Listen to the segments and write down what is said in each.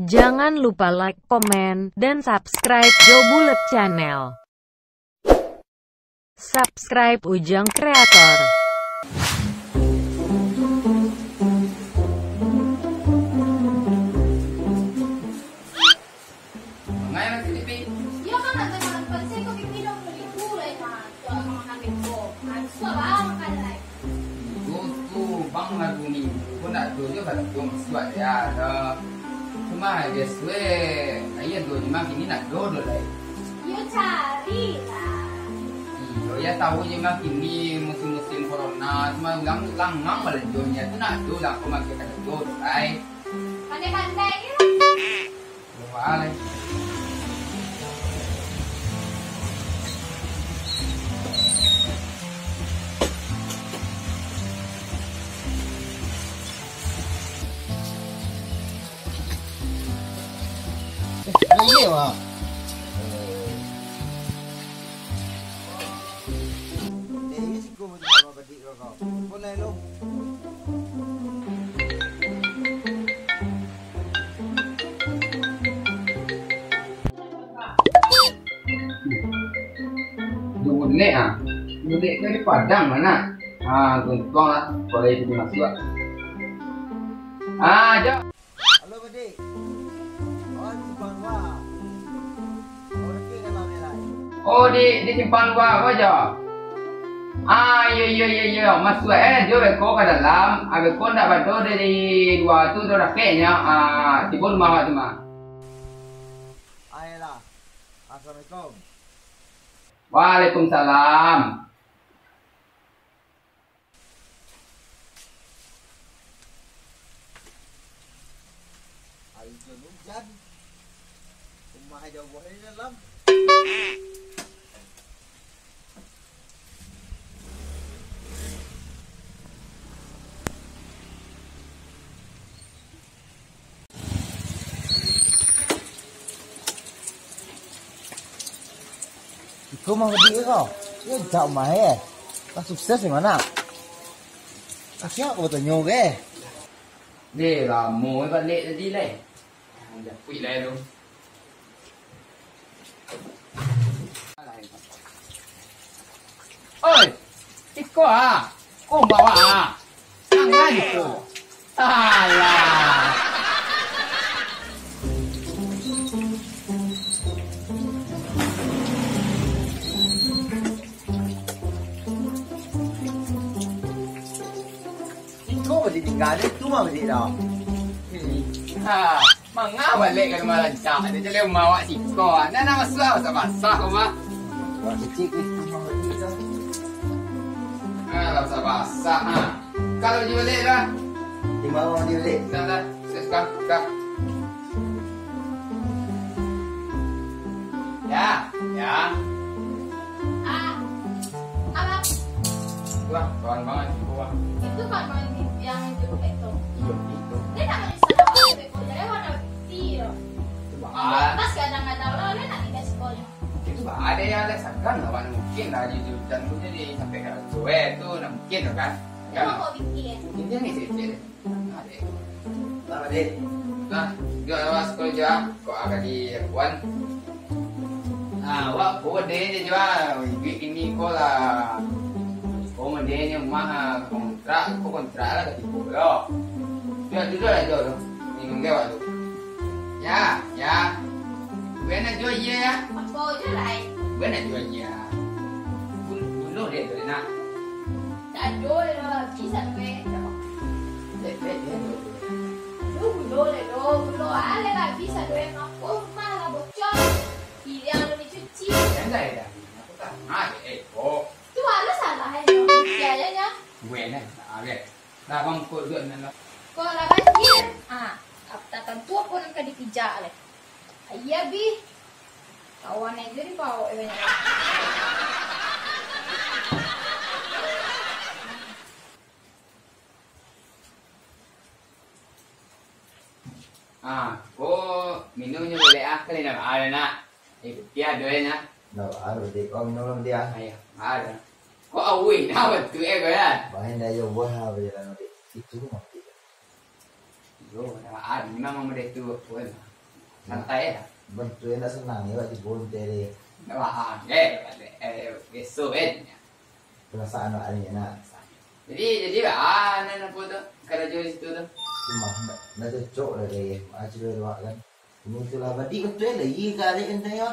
Jangan lupa like, komen, dan subscribe Jo Bulet Channel. Subscribe Ujang Kreator. Ngayon si Pipi. Iya kan nanti malam panse ko minum beli gulay kan. Kalau makan beko, kan suara makan lai. Tu bang lagu ni. Ko nak tu je kalau tu suat ya. Cuma dia sue. Ayah tu cuma kini nak do lah. Yo cari lah. Iyo ya tahu je mah kini musim-musim corona cuma lang malah jonya tu nak do lah ko makan kada do lai. Pandai-pandai ni. Wah lai. Nhiều à? Để ý xin cô mà bật đi rồi cậu. Con này luôn. Dule ah. Dule dari Padang mana? Tuang lah. Boleh itu masuk. Jo. Halo Budi. Oh, simpan gua. Oh, rezeki kalau ni lah. Oh di simpan gua apa Jo? Iya. Masuk Jo beko ke dalam. Beko ndak bantu dari dua tu rakenya. Tibun mawa tu mah. Ayolah. Assalamualaikum. Waalaikumsalam. Hari tu hujan. Rumah jauh buah ni dalam. Kau mau beli kau? Dia jauh mah Kau sukses di mana? Akhirnya kau betul nyok Đây là mồi và lệ đi này. Quỵ này luôn. Ôi, Iko à? Cô bảo à? Sang ngay Iko. Lah. Kau mesti tinggal ni, tu mah mesti dah. Mengapa balik ke rumah lancar? Dia jadi mawa Iko. Nah, nama suah basah kau mah. Wah, kecil ni. Basah. Kalau dia balik dah. Di bawah dia balik. Dah. Sekarang. Ya. Apa? Wah, kawan banget gua. Itu kan yang itu beko. Iya, itu. Dia nak manis sama beko. Jadi warna biru. Ah, Mas kadang-kadang lo dia nak tidak sekolah. itu ada yang ada sakan lawan mungkin lah di hujan tu jadi sampai ke sore tu nak mungkin kan. Dia mau bikin. Ini ni sih. Ada. Selamat Dik. Nah, dia awas kerja kok agak di Puan. Wah, buat dia juga ini kok lah. Kau dia mah kontrak lah ke tipu yo. Dia dulu aja tu. Minum gawat tu. Ya. Benar jual ya. Apa je lah. Benar jual ya. Bunuh dia tu nak. Tak jual lah. Bisa duit. Dulu ada lah bisa duit aku malah bocor. Dia ada dicuci. Jangan dah. Aku tak ada kok. Tu ada salah ya. Benar. Ada. Dah bang kau jual mana? Kalau banjir, tak tentu aku nak dipijak leh. Ayah bi, kawan aja ni bawa banyak. Kau minumnya boleh kali nak ada nak. Dia ada nak. Đâu ở rồi thì con nó đi ăn. Ayah, ada. Kok awi na betul kan? Bahan dah jauh buah aja lah nanti. Itu mah tidak. Yo, ada memang mereka tu pun. santai ya. Bantuin dah senang ya di bonte deh. Wah, besok Perasaan ada nak. Jadi anak apa tu? Kerja di situ tu. Cuma nak cocok lah deh. Macam dua kan. Ini tu lah. Badi betul lah. Iya kali kan saya.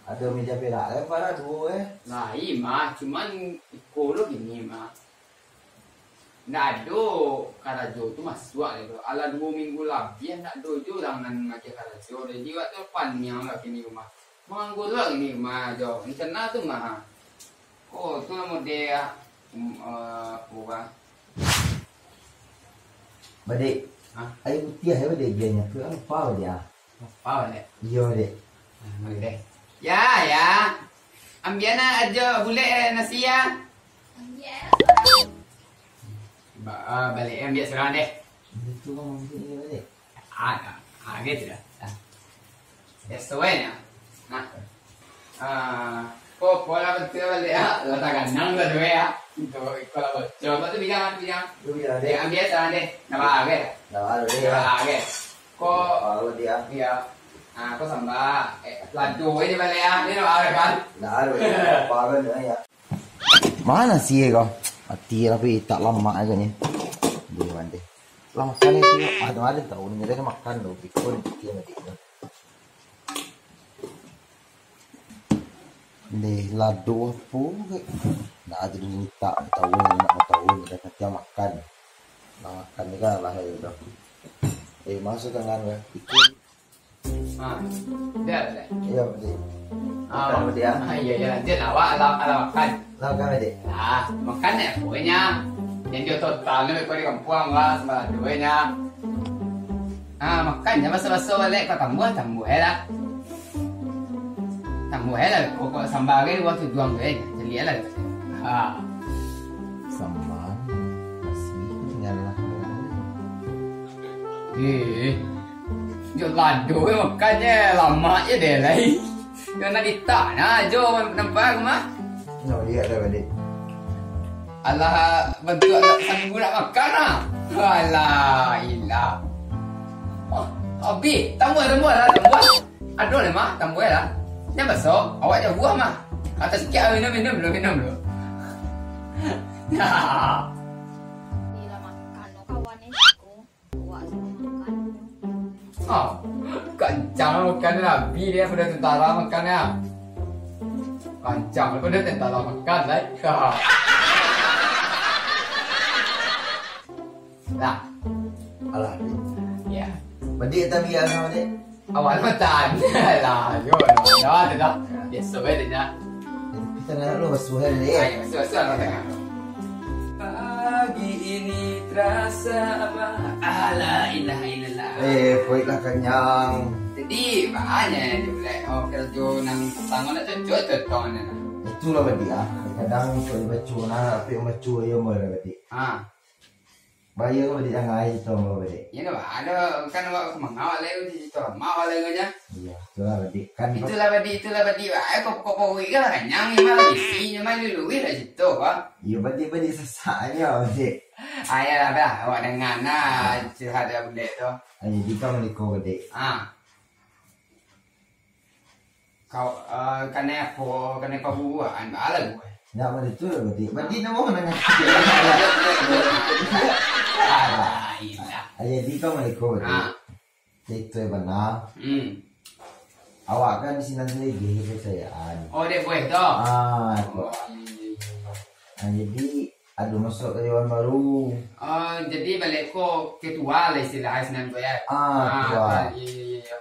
Ada meja perak kan para dua Nah, iya mah. Cuman kalau gini mah. Nak do karajo tu masuk tu. Ala 2 minggu lebih nak dojo dengan macam karajo. Jadi waktu panjang lah kini rumah. Manggu lah kini rumah jo. Internet tu mah. Oh, tu nama dia apa? Badi. Air putih air badi biarnya tu apa dia? Apa ni? Iya dek. Mari deh. Ya. Ambiana aja boleh nasi ya. Ya. Balik ambil sekarang deh. Itu kan mungkin ini badi. Gitu dah. Ya, sesuai nah. Kok pola betul balik ya. Letakkan nang lah tu ya. Itu kalau coba tu bilang. Tu biar dek. Ambil sekarang deh. Nama agak. Dah ada dek. Nama agak. Kok Kalau dia. dia kok sambal ladu ini balik ya. Ini nama agak kan. Dah ada dek. Apa kan ya. Mana sih kau? Mati tapi tak lama aja nih. Dewan deh. Lama kali itu ada tahu nih dia makan loh. Pikun dia mati. Deh ladu apa? Nak ada minta tahu nak tahu dia kata makan. Makan ni kan lah itu. Masuk tangan gue. Pikun. Dia balik. Iya betul. Makan dia. Iya. Dia awak ala makan. Makan deh. Makan ya kuenya. Yang dia total ni kau di kampung lah sama duanya. Makan je masa-masa balik kau tambah lah. Tambah lah. Kau sambal ni waktu juang tu jadi lah. Sambal nasi tinggal lah. Jo ladu makannya lama je deh lah. Dia nak ditak nah Jo nampak mah. No dia ada balik. Alah bentuk sanggup nak makan lah. Alah ilah. Abi, tambah lah. Aduh ni mah, tambah lah. Yang besok, awak je buah mah. Kata sikit minum dulu. Bila makan no kawan ni aku. Buat makan. Kancang makan Nabi dia pada tentara makannya. Kancang pada tentara makan lah. Nah, Alah. ya. Badi kita biar sama dek. Awal makan lah. Yo, dah. Biasa aja. Kita nak lu basuhan dek. Ayo, sudah tengah. Pagi ini terasa apa? La ilaha illallah. Perutlah kenyang. Jadi banyak juga. Kerja nang tangan tu cocok ni. Itulah badi Kadang kalau baca nak, tapi baca ya mula badi. Bayar badi jangan air tu mula badi. Ini ada kan awak mengawal lagi di situ. Mawal lagi nya. Iya, itulah badi. Kan Itulah badi. Kok pergi kan kenyang ni malah isi malah dulu di situ kan. iya badi sesaknya badi. Ayah dah awak dengar nah curhat dia boleh tu. Jadi kamu ni kau badi. Kau kena kau buat ala gue. Nak badi tu lah badi. Badi nama mana? Alah ilah. Jadi kamu ni kau badi. Itu benar. Awak kan di sini nanti lagi sayaan. Oh dia boleh tu. Jadi aduh masuk ke Dewan Baru. Jadi balik ko ketua lah istilah Senin tu ya. Ketua. Iya.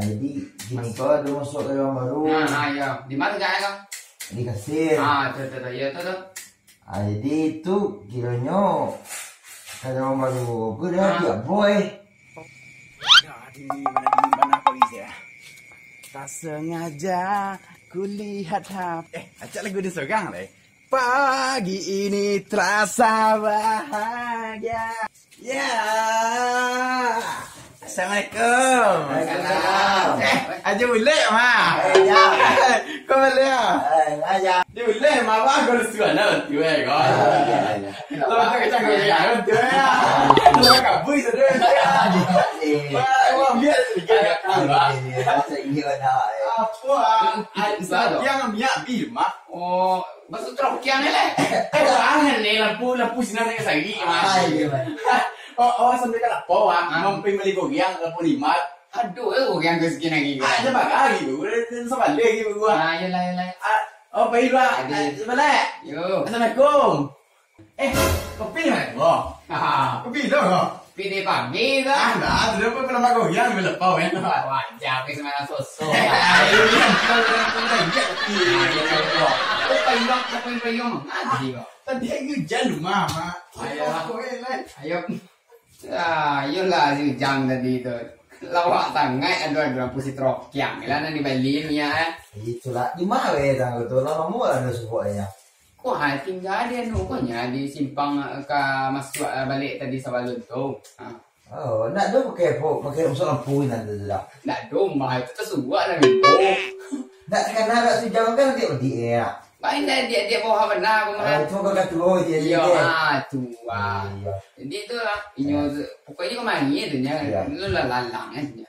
Jadi gini kau aduh masuk ke Dewan Baru. Ya. Di mana gaya kau? Di kasir. Tu. Ya tu. Jadi itu kiranya ke Dewan Baru. Gue dah dia boy. Di mana polisi ya? Tak sengaja kulihat acak lagu dia seorang deh. Pagi ini terasa bahagia. Ya. Assalamualaikum. Waalaikumsalam. Aja boleh mah. Ya. Kau boleh ah. Aja. Dia boleh mah wah kau suka nak tu kau. Lo tak kacau kau ya kau tu ya. Lo tak bui sudah. Wah biar sedikit apa. Apa? Yang minyak bil mah. Oh, maksud trokian ni lah. Angan ni lampu sinar yang sagi mah. Oh sampai kan apa wah? Mamping beli goyang lampu limat. Aduh, yang ke segi lagi. Ada bagi bu. Sebalik lagi bu. Yalah. Oh baik lah. Sebalik. Yo. Assalamualaikum. Kopi mana? Kopi dong. Pilih pagi dah. Nah, sudah pun pernah goyang bila pau kan. Wajar ke semana sosok. Payung. Tadi hujan rumah mak. Ayo. Ayolah si jam tadi tu. Lawak sangat ada pusi trokiang. Lah nanti Bali ni ya. Itulah di mana tang betul lah kamu ada supaya. Kok tinggal dia nukonya di simpang ke masuk balik tadi Sabalun tu. Oh, nak do pakai usul lampu nanti tu dah. Nak domah itu tersuat lah ni. Nak kena ada sejauh kan dia ya. Baik dia bawa benar Ah, kemarin. itu kau kata oh dia Iya, dia. tu ah. Iya. Jadi tu lah, inyo pokoknya kau main tu nya, Ya. lu lah lalang aja.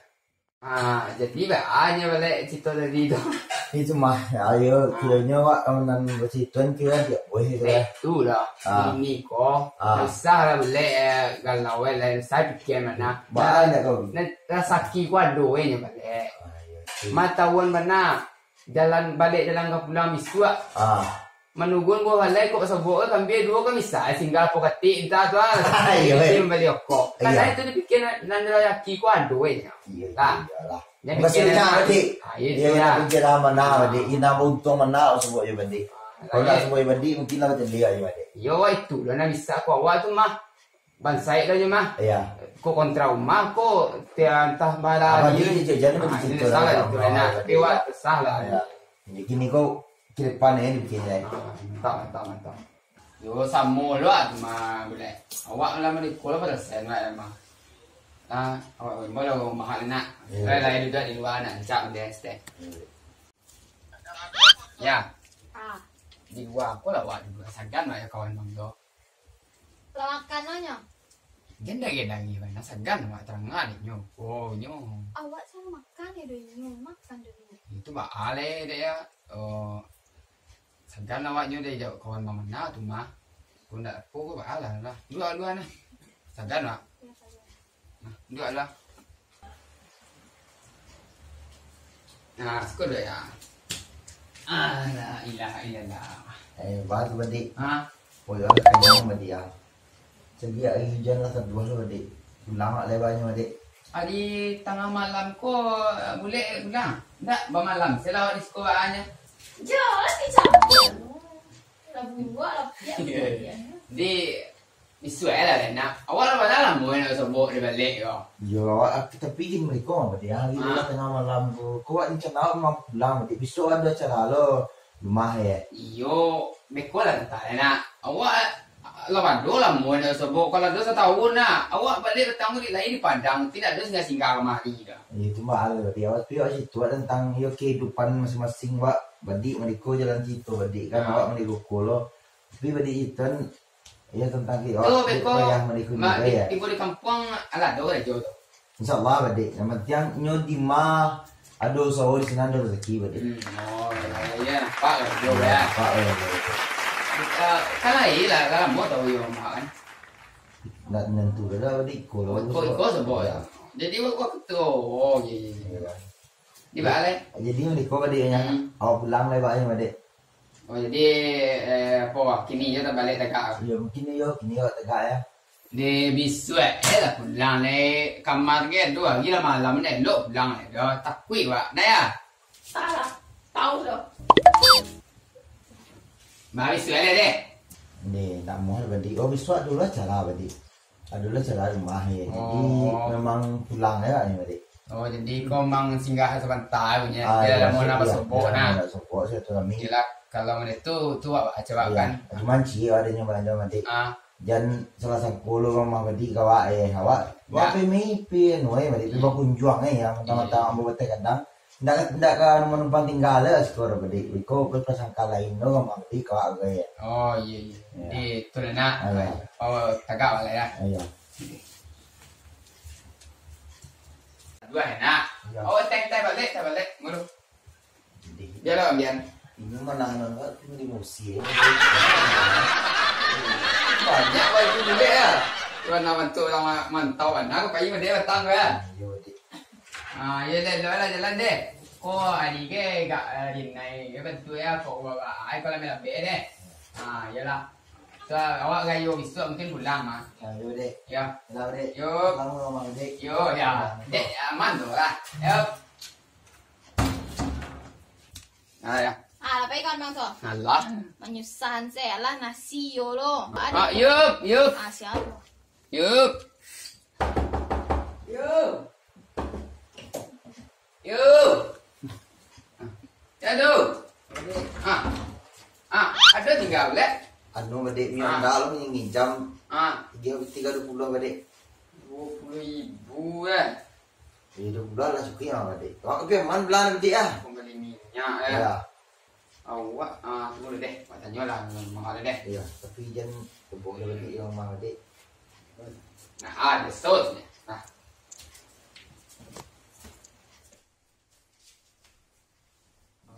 Jadi hanya balik cerita tadi tu. Itu mah ayo kiranya wak kawan bersituan kira dia boleh tu lah. Tu lah, ini kau besar lah balik galau lah. Saya fikir mana. Banyak kau. Rasaki kau ada nya balik. Matawan mana? Jalan balik jalan ke pulang misua. Menugun gua balai kok sebut kambing dua kan bisa singgah po kati entah tu ah. Dia balik kok. Kan itu dipikir nanda yaki ku ada nya. Lah. Dia Masih nak adik. Itu Dia ya. nak kerja mana adik. Ina untung mana sebut je bandi. Kalau nak sebut bandi mungkin lah macam dia je adik. Yo itu lah nak bisa ku awal tu mah. Bansai dah je mah. Ya. Ko kontra rumah ko entah bala Abang dia jangan macam itu salah lah. itu enak. Tapi wak salah. Ya. Jadi kini kau ke depan ni bikinnya. Mantap. Yo samo lu ah mah boleh. Awak lah mari kola pada sen lah mah. Awak boleh mahal nak. Lain juga di luar nak cak dia stay. Ya, di luar aku lah awak di luar sagan lah ya kawan bang do. Makanannya. Genda ni mana sagan mak terangan ni nyo. Oh nyo. Awak selalu makan ya dulu, makan dulu. Itu bah ale dia ya. Oh. Sagan awak nyo dia jauh kawan bang mana tu mah. Kau ndak apa bah lah lah. Dua nah. Sagan mak. Dua lah. Nah, sekolah dah ya. La ilaha illallah. Baru bandi. Oh ya kenyang bandi ya. Segi air hujan lah kedua tu bandi. Pulang lebarnya bandi. Di tengah malam ko boleh pulang. Tak bermalam. Saya lawat di sekolahnya. Jangan dicampur. Lagu dua lah pian. Di Isuai lah nak. Awak lah dalam boleh nak sebut dia balik kau. Yo, kita pergi mereka bandi. Hari tu tengah malam tu. Kau ni cenau memang pulang bandi. Besok ada acara lo rumah ya. Iyo, meko lah entah nak. Awak lawan do lah boleh nak sebut. Kalau do setahun nak. Awak balik bertanggung di lain di Padang. Tidak ada singgah kemari dah. Itu mah ada dia. Awak tu situ tentang yo kehidupan masing-masing wak. Bandi mereka jalan situ bandi kan awak mereka lo. Tapi bandi itu ya tentang kita. Tu meko. Mak Di kampung alat do rejo tu. InsyaAllah badi. Yang penting nyo di ma ada usaha di sana ada rezeki badi. Oh, ya nampak lah rejo ya. Pak Kalau lah kalau mau tahu yang makan. nak nentu dah badi. Kau sebut ya. Jadi kau ketua. Oh, iya. Di balik. Jadi mereka badi yang awak pulang lebar aja badi. Oh, jadi apa kini je tak balik tegak. Ya mungkin kini awak tegak ya. Di bisu lah pulang ni kamar ke dua gila malam ni lo pulang ni dah takui wak. Dah ya. Salah. Tahu dah. Mari suai deh. Ni nak mau badi. Oh besok dulu acara badi. Adalah acara rumah ya. Jadi memang pulang ya ni badi. Oh, jadi kau mang singgah sebentar punya. Dia dah mau nak sebut nah. Nak sebut saya tu kami. Gila kalau mana tu awak coba kan. Cuma cie adanya belanja nanti. Jan salah sepuluh mama badi kawa awak. Wa pe mipi noi badi pe kunjuang yang tama-tama ambo bete kadang. Ndak ka menumpang tinggal skor badi. Iko pe pasangka lain no mama badi kawa ya. Oh iya. Di tu nak. Oh tagak wala ya. Ayo. Dua enak. Oh teh balik. Mulu. Dia lah ambian. Ini mana nggak cuma di musim. Banyak baju dulu ya. Tuan nama tu lama mantau kan. Aku kayu dia datang ya. Ya dah jalan deh. Ko hari ke gak dinai ke betul ya ko ai kalau mela be deh. Yalah. So awak gayo besok mungkin pulang mah. Yo dek. Ya. Lah dek. Yo. Kamu ngomong dek. Yo ya. Dek aman tu lah. Yo. Ya. Lapay con bang to. Alah. Menyusahan saya lah nasi yo lo. Yup. Siapa? Yup. Aduh. Ada tinggal boleh? Anu badek mi dalam yang nginjam 320 badek. 20.000 ya. 20 lah suki ah badek. Awak ke man belan badek ah. Pembeli minyak ya. Ya. Awak tunggu deh. Tanya lah mahal deh. Iya, tapi jan kebun badek yang mah badek. Nah, ada sosnya. Nah.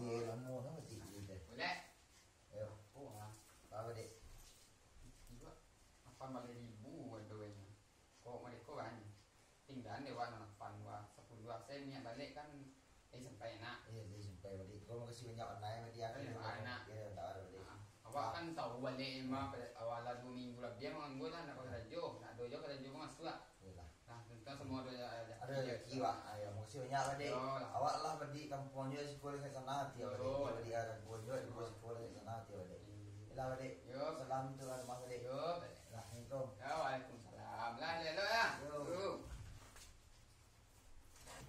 Dia lama dah badek. Boleh? Ayo. Apa badek? Juga 8.000 aduhnya. Kok mereka kan tinggal di warna 8 wah 10 saya minyak balik kan sampai enak. Iya, dia sampai badek. Kau makasih banyak online badek aku. Ya, tak ada badek. Awak kan tahu balik mah awal 2 minggu lebih menganggur lah nak pakai rajo. Nak dojo ke rajo masuk lah. Iyalah. Nah, tentang semua ada Rezeki wak. Ayo, makasih banyak badek. Awak lah badek kampungnya sekolah ke sana hati badek. Badek ada bojo di sekolah ke sana hati badek. Iyalah badek. Salam tu ada mas badek. Assalamualaikum. Ya, waalaikumsalam. Lah, ya.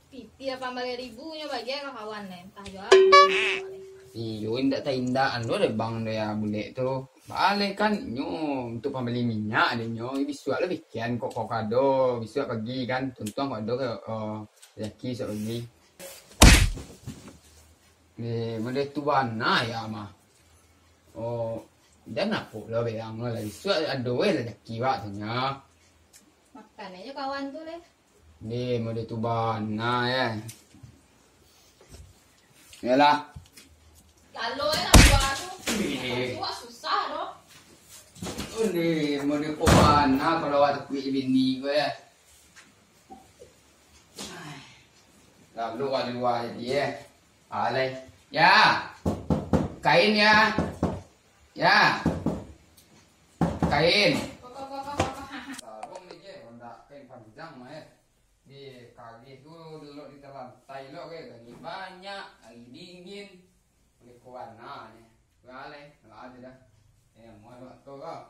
Pipi 8.000 nya bagi ke kawan nih. Entah jual. Iyo, indak anu deh bang dia boleh tu. Balik kan nyo untuk pembeli minyak deh nyo. Bisu lah bikin kok kado. Bisu pagi kan. Tuntuang kado ke rezeki sok pagi. Mode tu bana ya mah. Dan apa lah bilang lah. Bisu ada rezeki wak tanya. Makan aja kawan tuh leh. Ni mode tu bana ya. Yalah. Kalau nak buat tu susah loh. Ni mode tu bana kalau ada kuih bini gue ya. Lalu ada luar dia. Alai. Ya. Kain ya. Ya. Kain. Sarung ni je, onda kain panjang mah ya. Di kaki tu dulu di lantai lo ke lagi banyak, lagi dingin. Boleh warna ni. Boleh, ada dah. Mau tu kau.